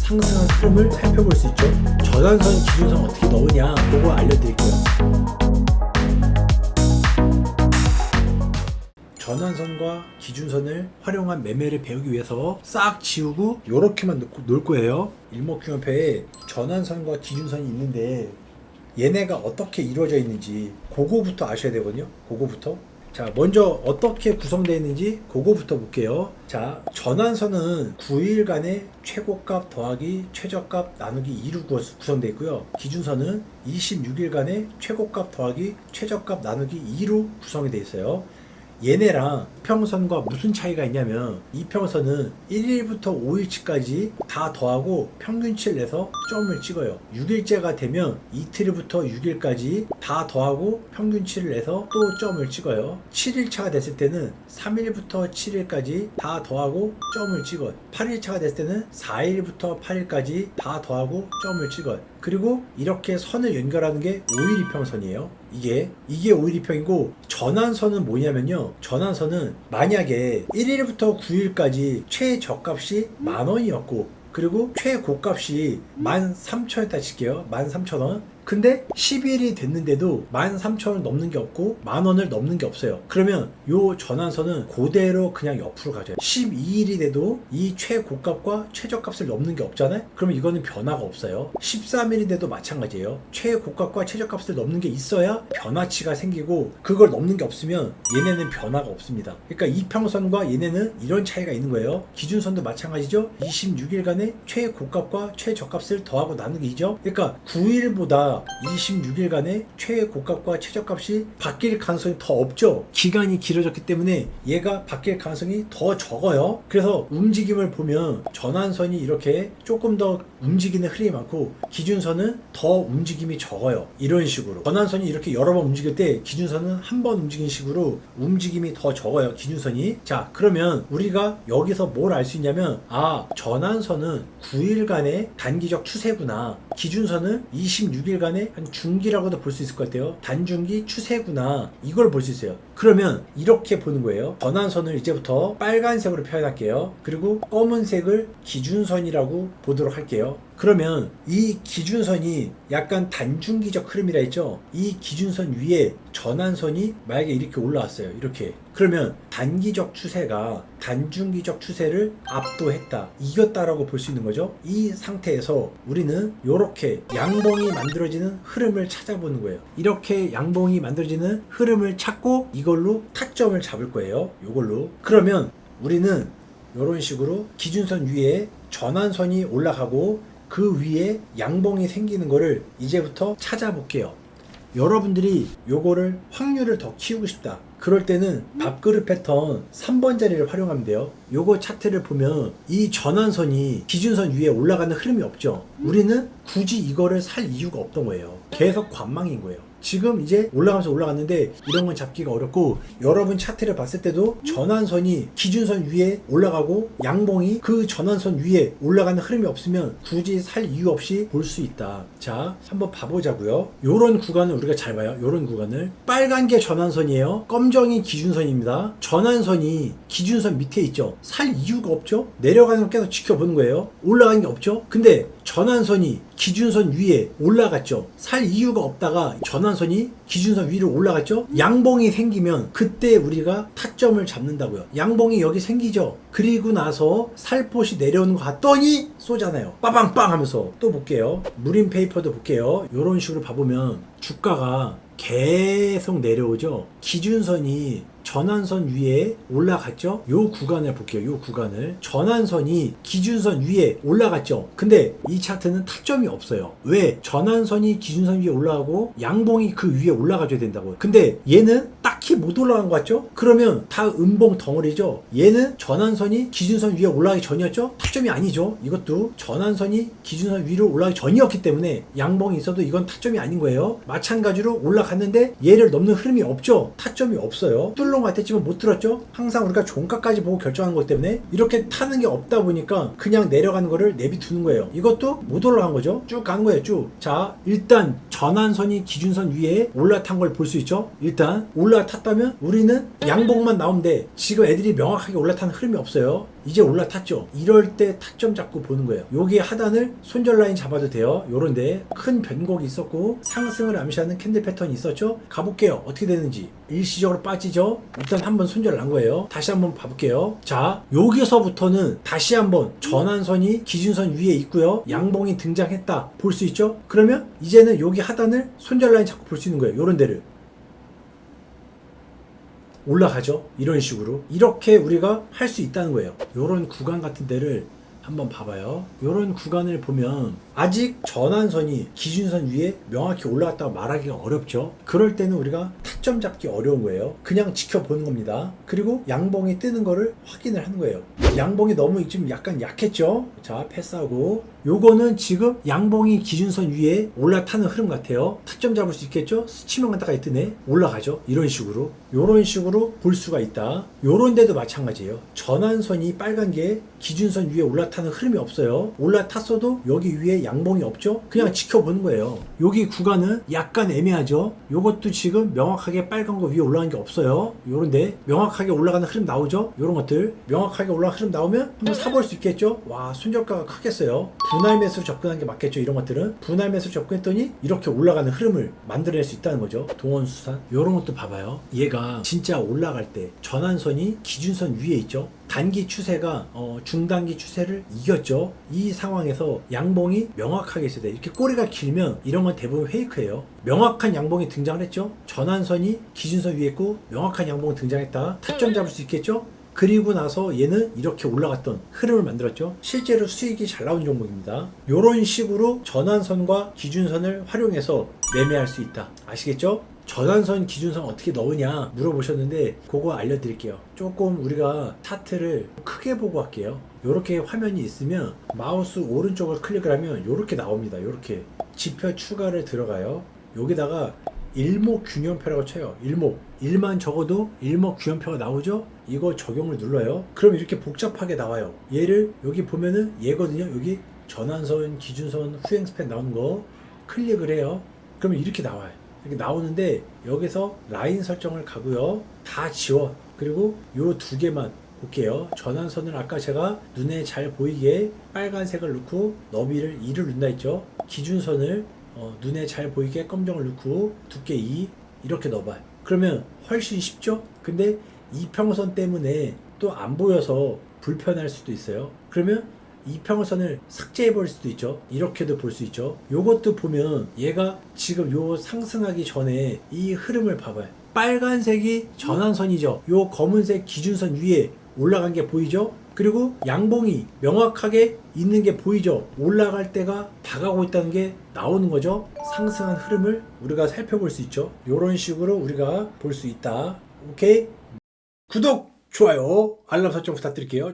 상승한 흐름을 살펴볼 수 있죠. 전환선, 기준선 어떻게 넣으냐 그거 알려드릴게요. 전환선과 기준선을 활용한 매매를 배우기 위해서 싹 지우고 이렇게만 놓을 거예요. 일목균형표에 전환선과 기준선이 있는데 얘네가 어떻게 이루어져 있는지 그거부터 아셔야 되거든요. 그거부터. 자, 먼저 어떻게 구성되어 있는지 그거부터 볼게요. 자, 전환선은 9일간의 최고값 더하기 최저값 나누기 2로 구성되어 있고요. 기준선은 26일간의 최고값 더하기 최저값 나누기 2로 구성이 되어 있어요. 얘네랑 이평선과 무슨 차이가 있냐면 이평선은 1일부터 5일치까지 다 더하고 평균치를 내서 점을 찍어요. 6일째가 되면 이틀부터 6일까지 다 더하고 평균치를 내서 또 점을 찍어요. 7일차가 됐을 때는 3일부터 7일까지 다 더하고 점을 찍어요. 8일차가 됐을 때는 4일부터 8일까지 다 더하고 점을 찍어요. 그리고 이렇게 선을 연결하는 게 5일이평선이에요. 이게 5일이평이고 전환선은 뭐냐면요. 전환선은 만약에 1일부터 9일까지 최저값이 10,000원이었고 그리고 최고값이 13,000원이다 칠게요. 13,000원. 근데 10일이 됐는데도 13,000원 넘는 게 없고 10,000원을 넘는 게 없어요. 그러면 요 전환선은 그대로 그냥 옆으로 가져요. 12일이 돼도 이 최고값과 최저값을 넘는 게 없잖아요. 그러면 이거는 변화가 없어요. 13일이 돼도 마찬가지예요. 최고값과 최저값을 넘는 게 있어야 변화치가 생기고 그걸 넘는 게 없으면 얘네는 변화가 없습니다. 그러니까 이평선과 얘네는 이런 차이가 있는 거예요. 기준선도 마찬가지죠. 26일간의 최고값과 최저값을 더하고 나누기 2죠. 그러니까 9일보다 26일간의 최고값과 최저값이 바뀔 가능성이 더 없죠. 기간이 길어졌기 때문에 얘가 바뀔 가능성이 더 적어요. 그래서 움직임을 보면 전환선이 이렇게 조금 더 움직이는 흐름이 많고 기준선은 더 움직임이 적어요. 이런 식으로 전환선이 이렇게 여러 번 움직일 때 기준선은 한 번 움직이는 식으로 움직임이 더 적어요. 기준선이. 자, 그러면 우리가 여기서 뭘 알 수 있냐면 전환선은 9일간의 단기적 추세구나. 기준선은 26일간의 한 중기라고도 볼 수 있을 것 같아요. 단중기 추세구나. 이걸 볼 수 있어요. 그러면 이렇게 보는 거예요. 전환선을 이제부터 빨간색으로 표현할게요. 그리고 검은색을 기준선이라고 보도록 할게요. 그러면 이 기준선이 약간 단중기적 흐름이라 했죠. 이 기준선 위에 전환선이 만약에 이렇게 올라왔어요. 이렇게. 그러면 단기적 추세가 단중기적 추세를 압도했다, 이겼다라고 볼 수 있는 거죠. 이 상태에서 우리는 이렇게 양봉이 만들어지는 흐름을 찾아보는 거예요. 이렇게 양봉이 만들어지는 흐름을 찾고 이걸로 타점을 잡을 거예요. 이걸로. 그러면 우리는 이런 식으로 기준선 위에 전환선이 올라가고 그 위에 양봉이 생기는 거를 이제부터 찾아볼게요. 여러분들이 요거를 확률을 더 키우고 싶다, 그럴 때는 밥그릇 패턴 3번 자리를 활용하면 돼요. 요거 차트를 보면 이 전환선이 기준선 위에 올라가는 흐름이 없죠. 우리는 굳이 이거를 살 이유가 없던 거예요. 계속 관망인 거예요. 지금 이제 올라가면서 올라갔는데 이런 건 잡기가 어렵고, 여러분 차트를 봤을 때도 전환선이 기준선 위에 올라가고 양봉이 그 전환선 위에 올라가는 흐름이 없으면 굳이 살 이유 없이 볼 수 있다. 자, 한번 봐보자고요. 요런 구간을 우리가 잘 봐요. 요런 구간을. 빨간 게 전환선이에요. 검정이 기준선입니다. 전환선이 기준선 밑에 있죠. 살 이유가 없죠. 내려가는 거 계속 지켜보는 거예요. 올라가는 게 없죠. 근데 전환선이 기준선 위에 올라갔죠. 살 이유가 없다가 전환선이 기준선 위로 올라갔죠. 양봉이 생기면 그때 우리가 타점을 잡는다고요. 양봉이 여기 생기죠. 그리고 나서 살포시 내려오는 거 같더니 쏘잖아요. 빠방빵 하면서. 또 볼게요. 무림 페이퍼도 볼게요. 이런 식으로 봐보면 주가가 계속 내려오죠. 기준선이 전환선 위에 올라갔죠. 요 구간을 볼게요. 요 구간을. 전환선이 기준선 위에 올라갔죠. 근데 이 차트는 타점이 없어요. 왜? 전환선이 기준선 위에 올라가고 양봉이 그 위에 올라가줘야 된다고요. 근데 얘는 딱히 못 올라간 것 같죠? 그러면 다 음봉 덩어리죠. 얘는 전환선이 기준선 위에 올라가기 전이었죠? 타점이 아니죠. 이것도 전환선이 기준선 위로 올라가기 전이었기 때문에 양봉이 있어도 이건 타점이 아닌 거예요. 마찬가지로 올라갔는데 얘를 넘는 흐름이 없죠. 타점이 없어요. 뚫는 것 같았지만 못 들었죠. 항상 우리가 종가까지 보고 결정하는 것 때문에 이렇게 타는 게 없다 보니까 그냥 내려가는 거를 내비두는 거예요. 이것도 못 올라간 거죠. 쭉 가는 거예요. 쭉. 자, 일단 전환선이 기준선 위에 올라탄 걸 볼 수 있죠. 일단 올라탔다면 우리는 양봉만 나오면 돼. 지금 애들이 명확하게 올라타는 흐름이 없어요. 이제 올라탔죠. 이럴 때 타점 잡고 보는 거예요. 여기 하단을 손절 라인 잡아도 돼요. 요런데 큰 변곡이 있었고 상승을 암시하는 캔들 패턴이 있었죠. 가볼게요. 어떻게 되는지. 일시적으로 빠지죠. 일단 한번 손절 난 거예요. 다시 한번 봐볼게요. 자, 여기서부터는 다시 한번 전환선이 기준선 위에 있고요. 양봉이 등장했다 볼 수 있죠. 그러면 이제는 여기 하단을 손절 라인 잡고 볼 수 있는 거예요. 요런 데를 올라가죠. 이런 식으로 이렇게 우리가 할 수 있다는 거예요. 요런 구간 같은 데를 한번 봐봐요. 요런 구간을 보면 아직 전환선이 기준선 위에 명확히 올라갔다고 말하기가 어렵죠. 그럴 때는 우리가 타점 잡기 어려운 거예요. 그냥 지켜보는 겁니다. 그리고 양봉이 뜨는 거를 확인을 하는 거예요. 양봉이 너무 지금 약간 약했죠. 자, 패스하고 요거는 지금 양봉이 기준선 위에 올라타는 흐름 같아요. 타점 잡을 수 있겠죠. 스치면 가다가 뜨네. 올라가죠. 이런 식으로 볼 수가 있다. 요런 데도 마찬가지예요. 전환선이 빨간 게 기준선 위에 올라타는 흐름이 없어요. 올라탔어도 여기 위에 양봉이 없죠. 그냥 지켜보는 거예요. 여기 구간은 약간 애매하죠. 요것도 지금 명확하게 빨간 거 위에 올라간 게 없어요. 요런데 명확하게 올라가는 흐름 나오죠. 요런 것들 명확하게 올라가는 흐름 나오면 한번 사볼 수 있겠죠. 와, 순저가가 크겠어요. 분할 매수로 접근한 게 맞겠죠. 이런 것들은 분할 매수로 접근했더니 이렇게 올라가는 흐름을 만들어낼 수 있다는 거죠. 동원수산 요런 것도 봐봐요. 얘가 진짜 올라갈 때 전환선이 기준선 위에 있죠. 단기 추세가 중단기 추세를 이겼죠. 이 상황에서 양봉이 명확하게 있어야 돼. 이렇게 꼬리가 길면 이런 건 대부분 페이크예요. 명확한 양봉이 등장을 했죠. 전환선이 기준선 위에 있고 명확한 양봉이 등장했다. 타점 잡을 수 있겠죠. 그리고 나서 얘는 이렇게 올라갔던 흐름을 만들었죠. 실제로 수익이 잘 나온 종목입니다. 이런 식으로 전환선과 기준선을 활용해서 매매할 수 있다. 아시겠죠? 전환선, 기준선 어떻게 넣으냐 물어보셨는데 그거 알려드릴게요. 조금 우리가 차트를 크게 보고 할게요. 이렇게 화면이 있으면 마우스 오른쪽을 클릭을 하면 이렇게 나옵니다. 이렇게 지표 추가를 들어가요. 여기다가 일목균형표라고 쳐요. 일만 적어도 일목균형표가 나오죠. 이거 적용을 눌러요. 그럼 이렇게 복잡하게 나와요. 얘를 여기 보면은 얘거든요. 여기 전환선, 기준선, 후행 스팬 나오는 거 클릭을 해요. 그러면 이렇게 나와요. 이렇게 나오는데 여기서 라인 설정을 가고요. 다 지워. 그리고 요 두 개만 볼게요. 전환선을 아까 제가 눈에 잘 보이게 빨간색을 넣고 너비를 2를 넣는다 했죠. 기준선을 눈에 잘 보이게 검정을 넣고 두께 2 이렇게 넣어봐요. 그러면 훨씬 쉽죠? 근데 이평선 때문에 또 안 보여서 불편할 수도 있어요. 그러면 이평선을 삭제해 버릴 수도 있죠. 이렇게도 볼 수 있죠. 요것도 보면 얘가 지금 요 상승하기 전에 이 흐름을 봐봐요. 빨간색이 전환선이죠. 요 검은색 기준선 위에 올라간 게 보이죠? 그리고 양봉이 명확하게 있는 게 보이죠? 올라갈 때가 다가오고 있다는 게 나오는 거죠. 상승한 흐름을 우리가 살펴볼 수 있죠. 이런 식으로 우리가 볼 수 있다. 오케이? 구독, 좋아요, 알람 설정 부탁드릴게요.